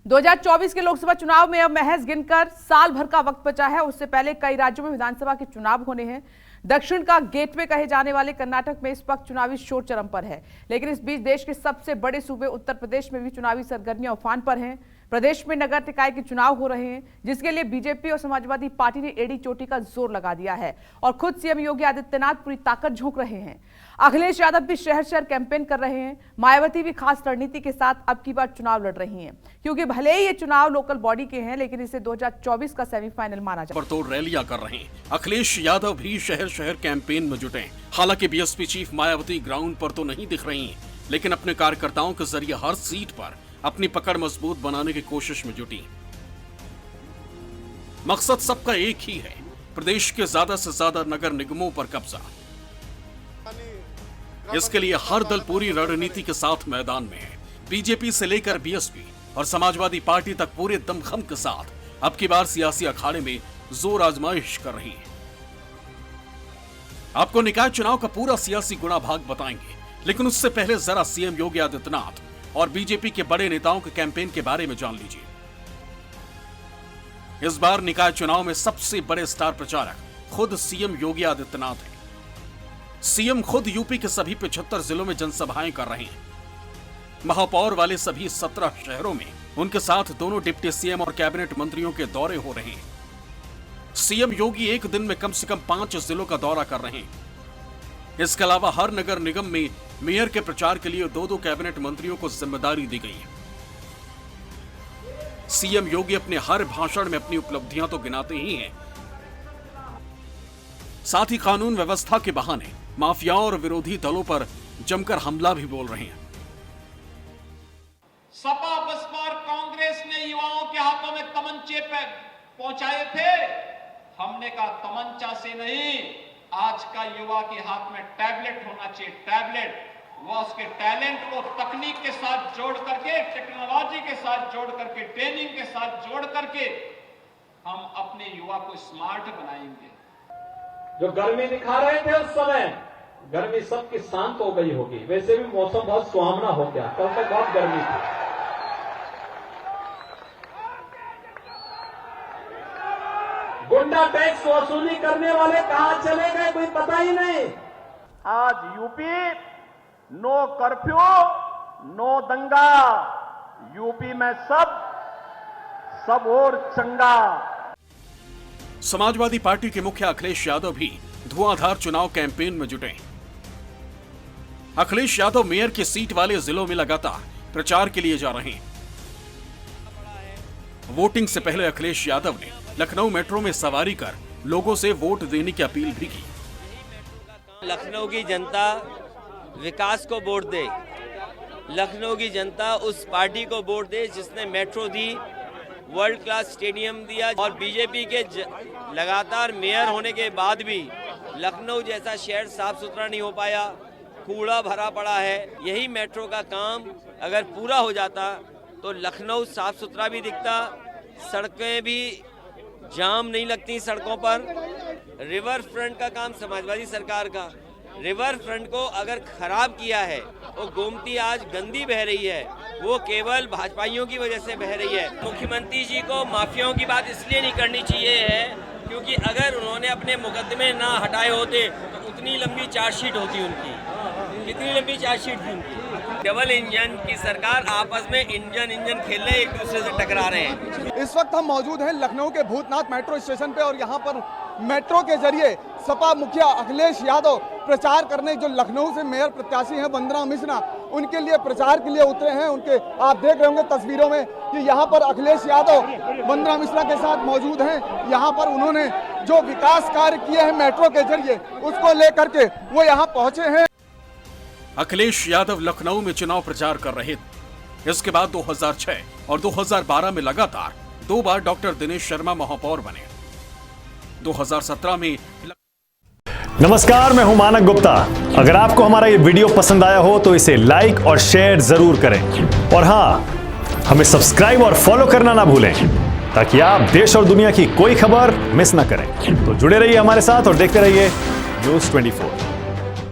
2024 के लोकसभा चुनाव में अब महज गिनकर साल भर का वक्त बचा है। उससे पहले कई राज्यों में विधानसभा के चुनाव होने हैं। दक्षिण का गेटवे कहे जाने वाले कर्नाटक में इस वक्त चुनावी शोर चरम पर है, लेकिन इस बीच देश के सबसे बड़े सूबे उत्तर प्रदेश में भी चुनावी सरगर्मियां उफान पर हैं। प्रदेश में नगर निकाय के चुनाव हो रहे हैं, जिसके लिए बीजेपी और समाजवादी पार्टी ने एड़ी चोटी का जोर लगा दिया है और खुद सीएम योगी आदित्यनाथ पूरी ताकत झोंक रहे हैं। अखिलेश यादव भी शहर शहर कैंपेन कर रहे हैं। मायावती भी खास रणनीति के साथ अब की बार चुनाव लड़ रही हैं, क्योंकि भले ही ये चुनाव लोकल बॉडी के हैं, लेकिन इसे 2024 का सेमीफाइनल माना जाता है। पर तो रैलियां कर रहे हैं। अखिलेश यादव भी शहर शहर कैंपेन में जुटे। हालांकि बीएसपी चीफ मायावती ग्राउंड पर तो नहीं दिख रही हैं, लेकिन अपने कार्यकर्ताओं के जरिए हर सीट पर अपनी पकड़ मजबूत बनाने की कोशिश में जुटी। मकसद सबका एक ही है, प्रदेश के ज्यादा से ज्यादा नगर निगमों पर कब्जा। इसके लिए हर दल पूरी रणनीति के साथ मैदान में है। बीजेपी से लेकर बीएसपी और समाजवादी पार्टी तक पूरे दमखम के साथ अब की बार सियासी अखाड़े में जोर आजमाइश कर रही है। आपको निकाय चुनाव का पूरा सियासी गुणा भाग बताएंगे, लेकिन उससे पहले जरा सीएम योगी आदित्यनाथ और बीजेपी के बड़े नेताओं के कैंपेन के बारे में जान लीजिए। इस बार निकाय चुनाव में सबसे बड़े स्टार प्रचारक खुद सीएम योगी आदित्यनाथ हैं। सीएम खुद यूपी के सभी 75 जिलों में जनसभाएं कर रहे हैं। महापौर वाले सभी 17 शहरों में उनके साथ दोनों डिप्टी सीएम और कैबिनेट मंत्रियों के दौरे हो रहे हैं। सीएम योगी एक दिन में कम से कम 5 जिलों का दौरा कर रहे हैं। इसके अलावा हर नगर निगम में मेयर के प्रचार के लिए 2-2 कैबिनेट मंत्रियों को जिम्मेदारी दी गई है। सीएम योगी अपने हर भाषण में अपनी उपलब्धियां तो गिनाते ही हैं, साथ ही कानून व्यवस्था के बहाने माफियाओं और विरोधी दलों पर जमकर हमला भी बोल रहे हैं। सपा बसपा और कांग्रेस ने युवाओं के हाथों में तमंचे पे पहुंचाए थे। हमने कहा तमंचा से नहीं, आज का युवा के हाथ में टैबलेट होना चाहिए। टैबलेट वो उसके टैलेंट को तकनीक के साथ जोड़ करके, टेक्नोलॉजी के साथ जोड़ करके, ट्रेनिंग के साथ जोड़ करके हम अपने युवा को स्मार्ट बनाएंगे। जो गर्मी दिखा रहे थे उस समय, गर्मी सबकी शांत हो गई होगी। वैसे भी मौसम बहुत सुहावना हो गया, कल तक बहुत गर्मी थी। गुंडा टैक्स वसूली करने वाले कहां चले गए, कोई पता ही नहीं। आज यूपी नो कर्फ्यू, नो दंगा। यूपी में सब और चंगा। समाजवादी पार्टी के मुखिया अखिलेश यादव भी धुआंधार चुनाव कैंपेन में जुटे। अखिलेश यादव मेयर की सीट वाले जिलों में लगातार प्रचार के लिए जा रहे हैं। वोटिंग से पहले अखिलेश यादव ने लखनऊ मेट्रो में सवारी कर लोगों से वोट देने की अपील भी की। लखनऊ की जनता विकास को वोट दे, लखनऊ की जनता उस पार्टी को वोट दे जिसने मेट्रो दी, वर्ल्ड क्लास स्टेडियम दिया, और बीजेपी के लगातार मेयर होने के बाद भी लखनऊ जैसा शहर साफ सुथरा नहीं हो पाया, कूड़ा भरा पड़ा है। यही मेट्रो का काम अगर पूरा हो जाता तो लखनऊ साफ सुथरा भी दिखता, सड़कें भी जाम नहीं लगती सड़कों पर। रिवर फ्रंट का काम समाजवादी सरकार का, रिवर फ्रंट को अगर खराब किया है, वो गोमती आज गंदी बह रही है, वो केवल भाजपाइयों की वजह से बह रही है। मुख्यमंत्री जी को माफियाओं की बात इसलिए नहीं करनी चाहिए है क्योंकि अगर उन्होंने अपने मुकदमे ना हटाए होते तो उतनी लंबी चार्जशीट होती उनकी। कितनी लंबी चार्जशीट थी उनकी। डबल इंजन की सरकार, आपस में इंजन खेल रहे, एक दूसरे से टकरा रहे हैं। इस वक्त हम मौजूद हैं लखनऊ के भूतनाथ मेट्रो स्टेशन पे और यहाँ पर मेट्रो के जरिए सपा मुखिया अखिलेश यादव प्रचार करने, जो लखनऊ से मेयर प्रत्याशी हैं वंदना मिश्रा, उनके लिए प्रचार के लिए उतरे हैं। उनके आप देख रहे होंगे तस्वीरों में कि यहाँ पर अखिलेश यादव वंदना मिश्रा के साथ मौजूद हैं। यहाँ पर उन्होंने जो विकास कार्य किए हैं मेट्रो के जरिए, उसको लेकर के वो यहाँ पहुंचे हैं। अखिलेश यादव लखनऊ में चुनाव प्रचार कर रहे थे। इसके बाद 2006 और 2012 में लगातार 2 बार डॉक्टर दिनेश शर्मा महापौर बने। 2017 में नमस्कार, मैं हूं मानक गुप्ता। अगर आपको हमारा ये वीडियो पसंद आया हो तो इसे लाइक और शेयर जरूर करें, और हां, हमें सब्सक्राइब और फॉलो करना ना भूलें ताकि आप देश और दुनिया की कोई खबर मिस ना करें। तो जुड़े रहिए हमारे साथ और देखते रहिए न्यूज़ 24।